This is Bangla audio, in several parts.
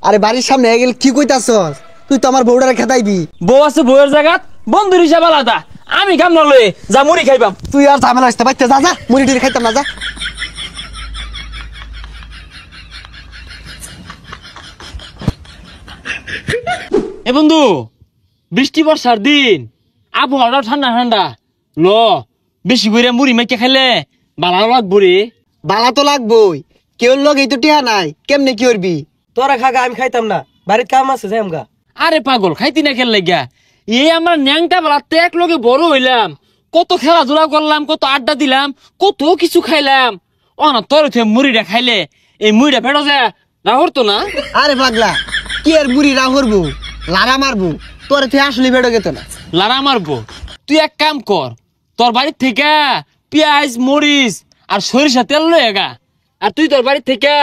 আরে বাড়ির সামনে গেল কি কইতাছস? তুই তো আমার বউডারে খেতাইবি। বউ আছে বউয়ের জায়গাত বন্ধুর হিসাব আলাদা। আমি কাম না লয়ে যা মুড়ি খাইবাম। তুই আর ঝামেলা আসতে বাইতে যা যা, মুড়ি টুড়ি খাইতাম না, যা। এ বন্ধু, বৃষ্টি বর্ষার দিন, আবহাওয়াটা ঠান্ডা ঠান্ডা, ল বেশি করে মুড়ি মাইকে খাইলে ভালো লাগবো রে। বালা তো লাগবই, কেউ লোক এই তো টিহা নাই, কেমনে কি করবি? তোরা খাগা, আমি খাইতাম না, বাড়ির কাম আছে যাই আমগা। আরে পাগল, খাইতি না খেল লাগিয়া? এই আমরা ন্যাংটা বেলাতে এক লগে বড় হইলাম, কত খেলাধুলা করলাম, কত আড্ডা দিলাম, কত কিছু খাইলাম। ও না তোর মুড়িটা খাইলে এই মুড়িটা ফেটো যায় রাহর তো না। আরে পাগলা, কি আর মুড়ি রাহ করবো, লারা মারবো, তোর থেকে আসলে বেড়ো গেত না। লারা মারবো? তুই এক কাম কর, তোর বাড়ির থেকে পেঁয়াজ মরিচ আর সরিষা তেল লয়ে গা, আর তুই তোর বাড়ির থেকে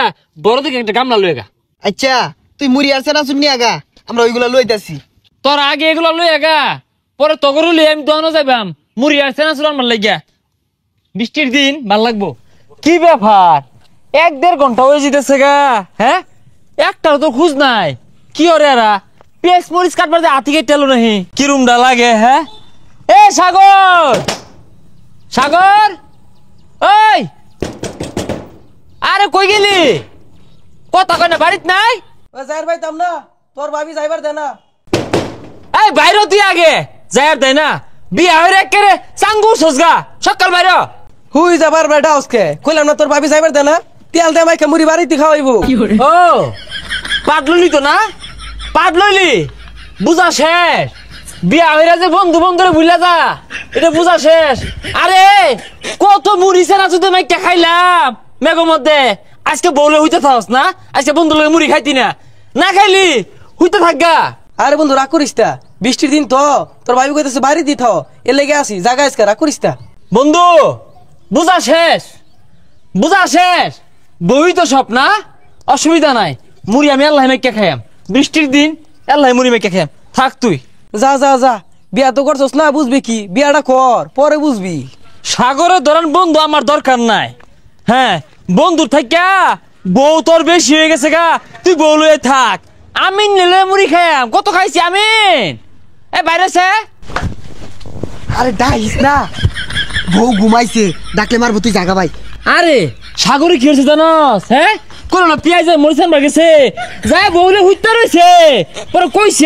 বড় থেকে একটা গামলা লয়ে গা। আচ্ছা, তুই মুড়ি আর সেনা শুনি আগা, আমরা ওইগুলা লইতাছি। তোর আগে এগুলো লয়ে গা, পরে তগরু লই আমি দোকানে যাইবাম মুড়ি আর সেনা চুলার মার লাগিয়া। বৃষ্টির দিন ভাল লাগবো। কি ব্যাপার, 1-1.5 ঘন্টা হয়ে যেতেছে গা, হ্যাঁ একটাও তো খুঁজ নাই। কি ওরে এরা পেঁয়াজ মরিচ কাটবার যে হাতি কেটে এলো নাহি, কি রুমটা লাগে। হ্যাঁ এ সাগর, সাগর, ওই আরে কই গেলি? কথা কয় না, বাড়িত নাই? যাইবার পাইতাম না, তোর ভাবি যাইবার দে না। এই বাইরে তুই আগে যাই দেয় না, বিয়া হয়ে একেবারে চাঙ্গু সজগা সকাল বাইরে। হুই যাবার বেটা আজকে কইলাম না, তোর ভাবি যাইবার দে না, তেল দে মাইকে মুড়ি বাড়িতে খাওয়াইবো। ও পাট লইলি তো না, পাট লইলি, বুঝা শেষ। বিয়া হইরা যে বন্ধু বন্ধুরে ভুলা যা, এটা বুঝা শেষ। আরে কত মুড়ি সেনা শুধু মাইকে খাইলাম মেঘের মধ্যে, আজকে বউলে হইতে থাকস না, আজকে বন্ধু লগে মুড়ি খাইতি না, না খাইলি হইতে থাকগা। আরে বন্ধু রাগ করিস তা, বৃষ্টির দিন তো, তোর ভাবি কইতেছে বাড়ি দি থাও, এর লেগে আসি, জাগা আজকে রাগ করিস তা। বন্ধু বুঝা শেষ, বুঝা শেষ, বই তো সব না, অসুবিধা নাই। মুড়ি আমি আল্লাহ মেকে খাইয়াম, বৃষ্টির দিন আল্লাহ মুড়ি মেকে খাইয়াম, থাক তুই। যা যা যা, বিয়া তো করছস না, বুঝবি কি, বিয়াটা কর পরে বুঝবি। সাগরের ধরেন বন্ধু আমার দরকার নাই। হ্যাঁ বন্ধু থাকা বউ তোর বেশি হয়ে গেছে গা, তুই বউ লয়ে থাক, আমি নিলে মুড়ি খাইয়াম, কত খাইছি আমি। এ বাইরে সে, আরে ডাইস না, বউ ঘুমাইছে, ডাকলে মারবো, তুই জাগা ভাই। আরে সাগরে কি হয়েছে জানস? হ্যাঁ কোন না পেঁয়াজ মরিচান গেছে, যাই বউলে হুইতে রয়েছে, পরে কইছি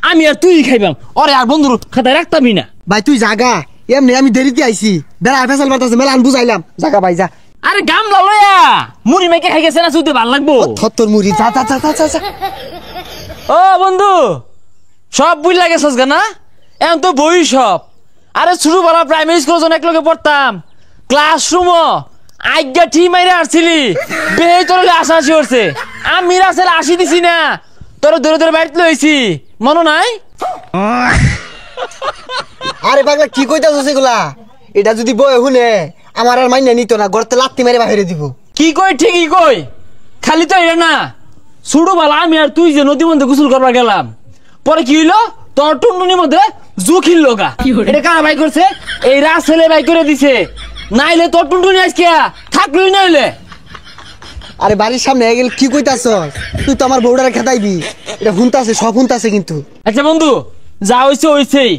আমি আর তুই খাইবাম, ওরে আর বন্ধুর খাতায় রাখতামই না। ভাই তুই জাগা, এমনি আমি দেরিতে আইছি, বেড়া ফেসাল মারতাছে, মেলা বুঝাইলাম, জাগা ভাই যা। আরে গামলা লয়া মুড়ি মেকে খাই গেছে না, শুধু ভাল লাগবো। তোর মুড়ি, যা যা যা যা যা। ও বন্ধু সব বুঝ লাগে সজগা না, এখন তো বই সব। আরে ছোটবেলা প্রাইমারি স্কুল যখন একলগে পড়তাম, ক্লাসরুম আজ্ঞা ঠিক মাইরে আসছিলি, বেহে তোর আসা আসি করছে, আমি আসলে আসি দিছি না, তোর ধরে ধরে বাড়িতে লইছি, মনে নাই? আরে পাগলা কি কইতাছস এগুলা? এটা যদি বই শুনে আমার আর মাইনা নিত না, গড়তে লাত্তি মেরে বাহিরে দিব। কি কই ঠিকই কই, খালি তো এটা না, ছোটবেলা আমি আর তুই যে নদীর মধ্যে গোসল করবার গেলাম, পরে কি হইলো, তোর টুনটুনির মধ্যে জুখিল লোকা, এটা কারা বাই করছে? এই রাজ ছেলে বাই করে দিছে, নাইলে তোর টুনটুনি আজকে থাকলই নাইলে। আরে বাড়ির সামনে গেল কি কইতাছস? তুই তো আমার বউডারে খেতাইবি, এটা হুনতাছে, সব হুনতাছে কিন্তু। আচ্ছা বন্ধু যা হইছে হইছেই,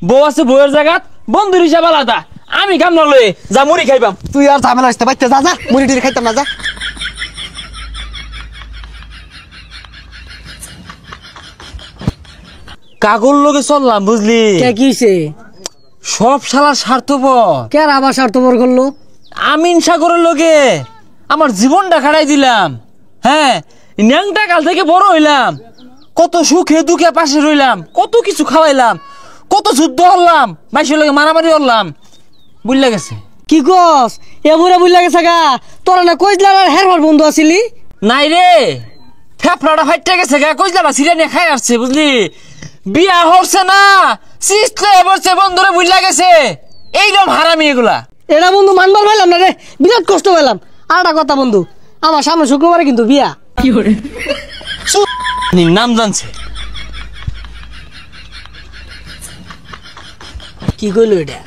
বউ আছে বউয়ের জায়গাত, বন্ধুর হিসাব আলাদা, আমি কাম না লয়ে যা মুড়ি খাইবাম। তুই আর ঝামেলা আসতে বাইতে যা যা, মুড়ি টুড়ি খাইতাম না, যা। কাগর লগে চললাম বুঝলি, কে কিছে সব শালা স্বার্থপর। কে আবার স্বার্থপর করলো? আমিন সাগরের লগে আমার জীবনটা খাড়াই দিলাম। হ্যাঁ ন্যাংটা কাল থেকে বড় হইলাম, কত সুখে দুঃখে পাশে রইলাম, কত কিছু খাওয়াইলাম, কত যুদ্ধ হলাম, মাইসের লগে মারামারি হলাম, বুঝলা গেছে। কি কস এমরে বুঝলা গেছে গা, তোরা না কইলা আর হেরবার বন্ধু আছিলি? নাই রে, ফেফড়াটা ফাইটে গেছে গা, কইলা সিরিয়া নিয়ে খাই আসছে বুঝলি, বিয়া হচ্ছে না সিস্টে বসছে, বন্ধুরে বুঝলা গেছে। এইরকম হারামি এগুলা। এটা বন্ধু মানবার পাইলাম না রে, বিরাট কষ্ট পেলাম। আর একটা কথা বন্ধু, আমার সামনে শুক্রবারে কিন্তু বিয়া। কি করে নাম জানছে? কি কইলো এটা?